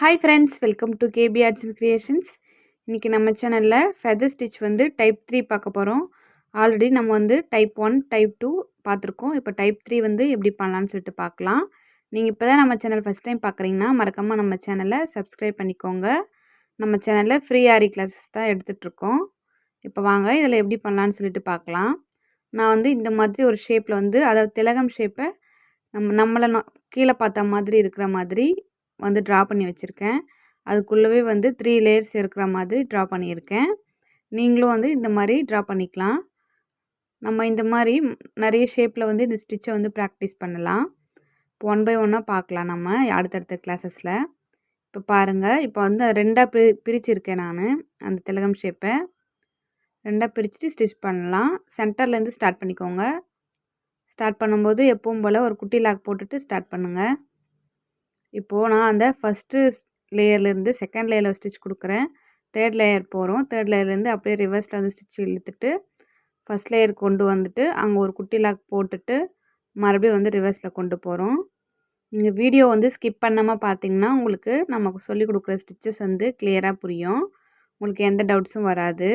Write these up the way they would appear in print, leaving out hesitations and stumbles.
Hi friends, welcome to KBARTSANDCREATIONS. இன்னைக்கு நம்ம சேனல்ல feather stitch வந்து type 3 பார்க்க போறோம். ஆல்ரெடி நம்ம வந்து type 1, type 2 பார்த்திருக்கோம். இப்போ type 3 வந்து எப்படி பண்ணலாம்னு சொல்லிட்டு பார்க்கலாம். நீங்க இப்போதான் நம்ம சேனல் ஃபர்ஸ்ட் டைம் பார்க்குறீங்கன்னா மறக்காம நம்ம சேனலை சப்ஸ்கிரைப் பண்ணிக்கோங்க. நம்ம சேனல்ல ஃப்ரீ ஆரி கிளாसेस தான் எடுத்துட்டு இருக்கோம். இப்போ வாங்க இதில் எப்படி பண்ணலாம்னு சொல்லிட்டு பார்க்கலாம். நான் வந்து இந்த மாதிரி ஒரு ஷேப்ல வந்து அதாவது திலகம் ஷேப்பை நம்மள கீழே பார்த்த மாதிரி இருக்கிற மாதிரி வந்து ட்ரா பண்ணி வச்சுருக்கேன். அதுக்குள்ளவே வந்து 3 லேயர்ஸ் இருக்கிற மாதிரி ட்ரா பண்ணியிருக்கேன். நீங்களும் வந்து இந்த மாதிரி ட்ரா பண்ணிக்கலாம். நம்ம இந்த மாதிரி நிறைய ஷேப்பில் வந்து இந்த ஸ்டிச்சை வந்து ப்ராக்டிஸ் பண்ணலாம். இப்போ ஒன் பை ஒன்னாக பார்க்கலாம் நம்ம அடுத்தடுத்த கிளாஸஸில். இப்போ பாருங்கள், இப்போ வந்து ரெண்டாக பிரிச்சிருக்கேன் நான் அந்த திலகம் ஷேப்பை. ரெண்டாக பிரிச்சுட்டு ஸ்டிச் பண்ணலாம். சென்டர்லேருந்து ஸ்டார்ட் பண்ணிக்கோங்க. ஸ்டார்ட் பண்ணும்போது எப்பவும் போல் ஒரு குட்டி லாக் போட்டுட்டு ஸ்டார்ட் பண்ணுங்கள். இப்போது நான் அந்த ஃபஸ்ட்டு லேயர்லேருந்து செகண்ட் லேயரில் ஸ்டிச் கொடுக்குறேன். தேர்ட் லேயர் போகிறோம். தேர்ட் லேயர்லேருந்து அப்படியே ரிவர்ஸில் வந்து ஸ்டிச் இழுத்துட்டு ஃபஸ்ட் லேயர் கொண்டு வந்துட்டு அங்கே ஒரு குட்டி லாக் போட்டுட்டு மறுபடியும் வந்து ரிவர்ஸில் கொண்டு போகிறோம். நீங்கள் வீடியோ வந்து ஸ்கிப் பண்ணாமல் பார்த்தீங்கன்னா உங்களுக்கு நமக்கு சொல்லிக் கொடுக்குற ஸ்டிச்சஸ் வந்து கிளியராக புரியும். உங்களுக்கு எந்த டவுட்ஸும் வராது.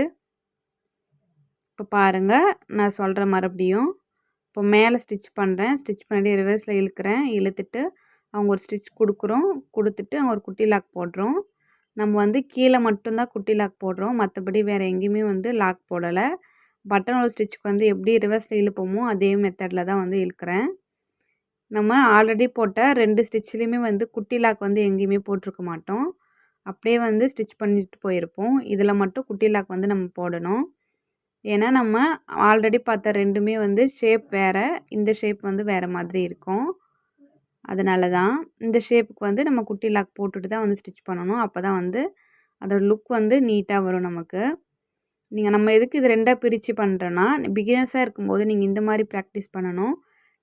இப்போ பாருங்கள், நான் சொல்கிற மறுபடியும் இப்போ மேலே ஸ்டிச் பண்ணுறேன். ஸ்டிச் பண்ணிட்டு ரிவர்ஸில் இழுக்கிறேன். இழுத்துட்டு அவங்க ஒரு ஸ்டிச் கொடுத்துட்டு அவங்க ஒரு குட்டி லாக் போடுறோம். நம்ம வந்து கீழே மட்டும்தான் குட்டி லாக் போடுறோம். மற்றபடி வேறு எங்கேயுமே வந்து லாக் போடலை. பட்டன் ஹோல் ஸ்டிச்சுக்கு வந்து எப்படி ரிவர்ஸில் இழுப்போமோ அதே மெத்தடில் தான் வந்து இழுக்கிறேன். நம்ம ஆல்ரெடி போட்ட 2 ஸ்டிச்லேயுமே வந்து குட்டி லாக் வந்து எங்கேயுமே போட்டிருக்க மாட்டோம். அப்படியே வந்து ஸ்டிச் பண்ணிட்டு போயிருப்போம். இதில் மட்டும் குட்டி லாக் வந்து நம்ம போடணும். ஏன்னா நம்ம ஆல்ரெடி பார்த்த ரெண்டுமே வந்து ஷேப் வேறு, இந்த ஷேப் வந்து வேறு மாதிரி இருக்கும். அதனால தான் இந்த ஷேப்புக்கு வந்து நம்ம குட்டி லாக் போட்டுட்டு தான் வந்து ஸ்டிச் பண்ணணும். அப்போ தான் வந்து அதோட லுக் வந்து நீட்டாக வரும் நமக்கு. நம்ம எதுக்கு இது ரெண்டாக பிரித்து பண்ணுறோன்னா, பிகினர்ஸாக இருக்கும்போது நீங்கள் இந்த மாதிரி ப்ராக்டிஸ் பண்ணணும்.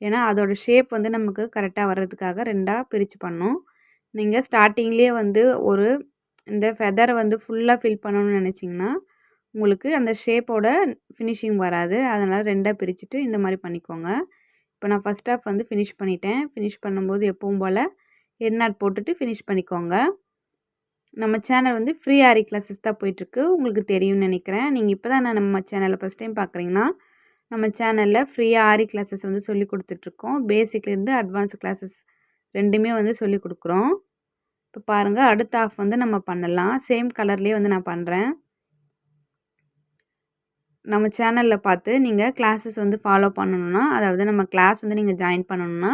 ஏன்னா அதோட ஷேப் வந்து நமக்கு கரெக்டாக வர்றதுக்காக ரெண்டாக பிரித்து பண்ணணும். நீங்கள் ஸ்டார்டிங்லேயே வந்து இந்த ஃபெதரை வந்து ஃபுல்லாக ஃபில் பண்ணணும்னு நினச்சிங்கன்னா உங்களுக்கு அந்த ஷேப்போட ஃபினிஷிங் வராது. அதனால் ரெண்டாக பிரிச்சுட்டு இந்த மாதிரி பண்ணிக்கோங்க. இப்போ நான் ஃபஸ்ட் ஹாஃப் வந்து ஃபினிஷ் பண்ணிட்டேன். ஃபினிஷ் பண்ணும்போது எப்பவும் போல் எண்ட் நாட் போட்டுட்டு ஃபினிஷ் பண்ணிக்கோங்க. நம்ம சேனல் வந்து ஃப்ரீ ஆரி கிளாஸஸ் தான் போயிட்டுருக்கு. உங்களுக்கு தெரியும்னு நினைக்கிறேன். நீங்கள் இப்போ தான் நம்ம சேனலை ஃபஸ்ட் டைம் பார்க்குறீங்கன்னா நம்ம சேனலில் ஃப்ரீயாக ஆரி கிளாஸஸ் வந்து சொல்லி கொடுத்துட்ருக்கோம். பேசிக்லேருந்து அட்வான்ஸ் கிளாஸஸ் ரெண்டுமே வந்து சொல்லி கொடுக்குறோம். இப்போ பாருங்கள், அடுத்த ஹாஃப் வந்து நம்ம பண்ணலாம். சேம் கலர்லேயே வந்து நான் பண்ணுறேன். நம்ம சேனலில் பார்த்து நீங்கள் கிளாஸஸ் வந்து ஃபாலோ பண்ணணுன்னா, அதாவது நம்ம கிளாஸ் வந்து நீங்கள் ஜாயின் பண்ணணுன்னா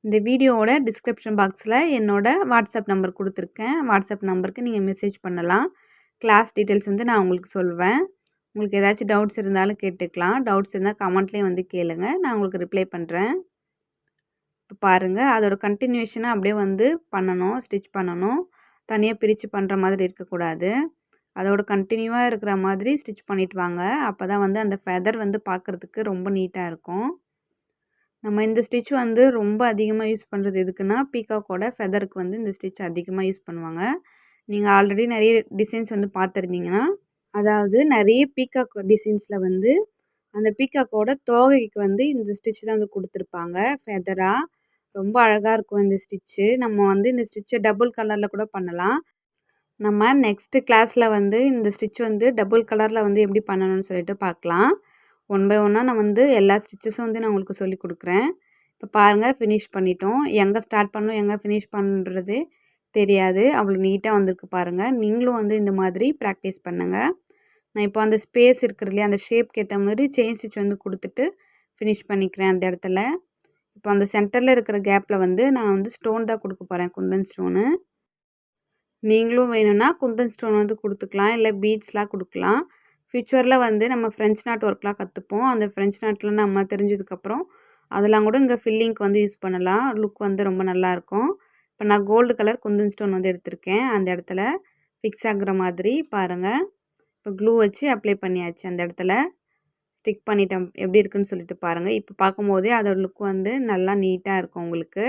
இந்த வீடியோவோட டிஸ்கிரிப்ஷன் பாக்ஸில் என்னோடய வாட்ஸ்அப் நம்பர் கொடுத்துருக்கேன். வாட்ஸ்அப் நம்பருக்கு நீங்கள் மெசேஜ் பண்ணலாம். கிளாஸ் டீட்டெயில்ஸ் வந்து நான் உங்களுக்கு சொல்வேன். உங்களுக்கு ஏதாச்சும் டவுட்ஸ் இருந்தாலும் கேட்டுக்கலாம். டவுட்ஸ் இருந்தால் கமெண்ட்லேயும் வந்து கேளுங்க, நான் உங்களுக்கு ரிப்ளை பண்ணுறேன். இப்போ பாருங்கள், அதோட கண்டினியூஷனாக அப்படியே வந்து பண்ணணும், ஸ்டிச் பண்ணணும். தனியாக பிரித்து பண்ணுற மாதிரி இருக்கக்கூடாது. அதோட கண்டினியூவாக இருக்கிற மாதிரி ஸ்டிச் பண்ணிட்டு வாங்க. அப்போ தான் வந்து அந்த ஃபெதர் வந்து பார்க்குறதுக்கு ரொம்ப நீட்டாக இருக்கும். நம்ம இந்த ஸ்டிச் வந்து ரொம்ப அதிகமாக யூஸ் பண்ணுறது எதுக்குன்னா, பீகாக்கோட ஃபெதருக்கு வந்து இந்த ஸ்டிச் அதிகமாக யூஸ் பண்ணுவாங்க. நீங்கள் ஆல்ரெடி நிறைய டிசைன்ஸ் வந்து பார்த்துருந்தீங்கன்னா, அதாவது நிறைய பீகாக் டிசைன்ஸில் வந்து அந்த பீகாக்கோட தோகைக்கு வந்து இந்த ஸ்டிச் தான் வந்து கொடுத்துருப்பாங்க ஃபெதராக. ரொம்ப அழகாக இருக்கும் இந்த ஸ்டிச்சு. நம்ம வந்து இந்த ஸ்டிச்சை டபுள் கலரில் கூட பண்ணலாம். நம்ம நெக்ஸ்ட்டு கிளாஸில் வந்து இந்த ஸ்டிச் வந்து டபுள் கலரில் வந்து எப்படி பண்ணணும்னு சொல்லிட்டு பார்க்கலாம். ஒன் பை ஒன்னாக நான் வந்து எல்லா ஸ்டிச்சஸும் வந்து நான் உங்களுக்கு சொல்லி கொடுக்குறேன். இப்போ பாருங்கள், ஃபினிஷ் பண்ணிட்டோம். எங்கே ஸ்டார்ட் பண்ணணும் எங்கே ஃபினிஷ் பண்ணுறது தெரியாது. அவ்வளோ நீட்டாக வந்திருக்கு பாருங்கள். நீங்களும் வந்து இந்த மாதிரி ப்ராக்டிஸ் பண்ணுங்கள். நான் இப்போ அந்த ஸ்பேஸ் இருக்குது இல்லையா, அந்த ஷேப்க்கு ஏற்ற மாதிரி செயின் ஸ்டிச் வந்து கொடுத்துட்டு ஃபினிஷ் பண்ணிக்கிறேன் அந்த இடத்துல. இப்போ அந்த சென்டரில் இருக்கிற கேப்பில் வந்து நான் வந்து ஸ்டோன் தான் கொடுக்க போகிறேன், குந்தன் ஸ்டோனு. நீங்களும் வேணும்னா குந்தன் ஸ்டோன் வந்து கொடுத்துக்கலாம், இல்லை பீட்ஸ்லாம் கொடுக்கலாம். ஃப்யூச்சரில் வந்து நம்ம ஃப்ரெஞ்ச் நாட் ஒர்க்லாம் கற்றுப்போம். அந்த ஃப்ரெஞ்ச் நாட்டில் நம்ம தெரிஞ்சதுக்கப்புறம் அதெல்லாம் கூட இங்கே ஃபில்லிங்க்கு வந்து யூஸ் பண்ணலாம். லுக் வந்து ரொம்ப நல்லாயிருக்கும். இப்போ நான் கோல்டு கலர் குந்தன் ஸ்டோன் வந்து எடுத்திருக்கேன். அந்த இடத்துல ஃபிக்ஸ் ஆகுற மாதிரி பாருங்கள். இப்போ க்ளூ வச்சு அப்ளை பண்ணியாச்சு. அந்த இடத்துல ஸ்டிக் பண்ணிட்டேன். எப்படி இருக்குன்னு சொல்லிட்டு பாருங்கள். இப்போ பார்க்கும்போதே அதோட லுக் வந்து நல்லா நீட்டாக இருக்கும் உங்களுக்கு.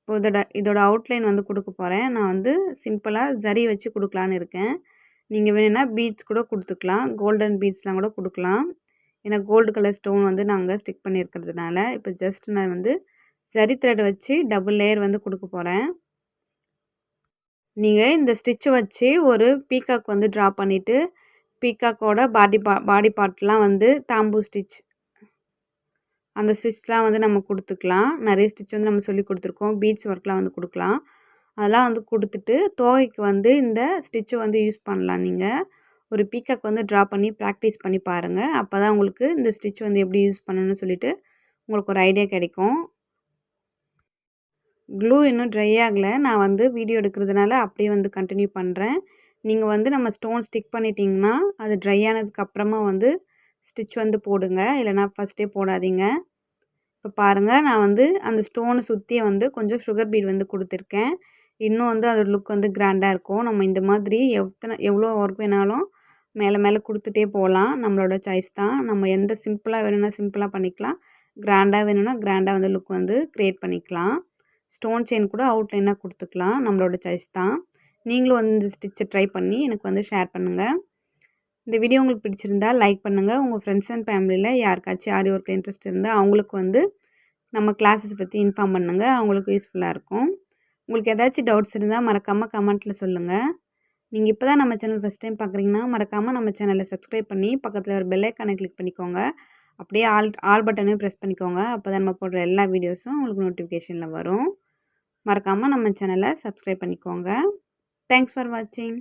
இப்போ இதோட அவுட்லைன் வந்து கொடுக்க போகிறேன். நான் வந்து சிம்பிளாக ஜரி வச்சு கொடுக்கலான்னு இருக்கேன். நீங்கள் வேணும்னா பீட்ஸ் கூட கொடுத்துக்கலாம், கோல்டன் பீட்ஸ்லாம் கூட கொடுக்கலாம். ஏன்னா கோல்டு கலர் ஸ்டோன் வந்து நாங்கள் ஸ்டிக் பண்ணியிருக்கிறதுனால இப்போ ஜஸ்ட் நான் வந்து ஜரி த்ரெட் வச்சு டபுள் லேயர் வந்து கொடுக்க போகிறேன். நீங்கள் இந்த ஸ்டிச்சு வச்சு ஒரு பீகாக் வந்து ட்ரா பண்ணிவிட்டு பீகாக்கோட பாடி பார்ட்லாம் வந்து தாம்பூ ஸ்டிச் அந்த ஸ்டிச்லாம் வந்து நம்ம கொடுத்துக்கலாம். நிறைய ஸ்டிச் வந்து நம்ம சொல்லி கொடுத்துருக்கோம். பீட்ஸ் ஒர்க்லாம் வந்து கொடுக்கலாம். அதெல்லாம் வந்து கொடுத்துட்டு தோகைக்கு வந்து இந்த ஸ்டிச்சு வந்து யூஸ் பண்ணலாம். நீங்கள் ஒரு பீகாக் வந்து ட்ரா பண்ணி ப்ராக்டிஸ் பண்ணி பாருங்கள். அப்போ தான் உங்களுக்கு இந்த ஸ்டிச் வந்து எப்படி யூஸ் பண்ணணும்னு சொல்லிட்டு உங்களுக்கு ஒரு ஐடியா கிடைக்கும். க்ளூ இன்னும் ட்ரை ஆகலை. நான் வந்து வீடியோ எடுக்கிறதுனால அப்படியே வந்து கண்டினியூ பண்ணுறேன். நீங்கள் வந்து நம்ம ஸ்டோன் ஸ்டிக் பண்ணிட்டீங்கன்னா அது ட்ரை ஆனதுக்கப்புறமா வந்து ஸ்டிச் வந்து போடுங்க. இல்லைனா ஃபஸ்ட்டே போடாதீங்க. இப்போ பாருங்கள், நான் வந்து அந்த ஸ்டோனை சுற்றி வந்து கொஞ்சம் சுகர் பீட் வந்து கொடுத்துருக்கேன். இன்னும் வந்து அதோட லுக் வந்து கிராண்டாக இருக்கும். நம்ம இந்த மாதிரி எவ்வளோ ஒர்க் வேணாலும் மேலே மேலே கொடுத்துட்டே போகலாம். நம்மளோட சாய்ஸ் தான். நம்ம எந்த சிம்பிளாக வேணும்னா சிம்பிளாக பண்ணிக்கலாம். கிராண்டாக வேணும்னா கிராண்டாக வந்து லுக் வந்து க்ரியேட் பண்ணிக்கலாம். ஸ்டோன் செயின் கூட அவுட்லைனாக கொடுத்துக்கலாம். நம்மளோட சாய்ஸ் தான். நீங்களும் வந்து இந்த ஸ்டிச்சை ட்ரை பண்ணி எனக்கு வந்து ஷேர் பண்ணுங்கள். இந்த வீடியோ உங்களுக்கு பிடிச்சிருந்தா லைக் பண்ணுங்கள். உங்கள் ஃப்ரெண்ட்ஸ் அண்ட் ஃபேமிலியில் யாருக்காச்சும் ஆரி ஒர்க்கில் இன்ட்ரெஸ்ட் இருந்தால் அவங்களுக்கு வந்து நம்ம கிளாஸஸ் பற்றி இன்ஃபார்ம் பண்ணுங்கள். அவங்களுக்கு யூஸ்ஃபுல்லாக இருக்கும். உங்களுக்கு ஏதாச்சும் டவுட்ஸ் இருந்தால் மறக்காமல் கமெண்ட்டில் சொல்லுங்கள். நீங்கள் இப்போ தான் நம்ம சேனல் ஃபஸ்ட் டைம் பார்க்குறீங்கன்னா மறக்காமல் நம்ம சேனலை சப்ஸ்கிரைப் பண்ணி பக்கத்தில் ஒரு பெல் ஐக்கானை கிளிக் பண்ணிக்கோங்க. அப்படியே ஆல் பட்டனையும் ப்ரெஸ் பண்ணிக்கோங்க. அப்போ தான் நம்ம போடுற எல்லா வீடியோஸும் உங்களுக்கு நோட்டிஃபிகேஷனில் வரும். மறக்காமல் நம்ம சேனலை சப்ஸ்கிரைப் பண்ணிக்கோங்க. தேங்க்ஸ் ஃபார் வாட்சிங்.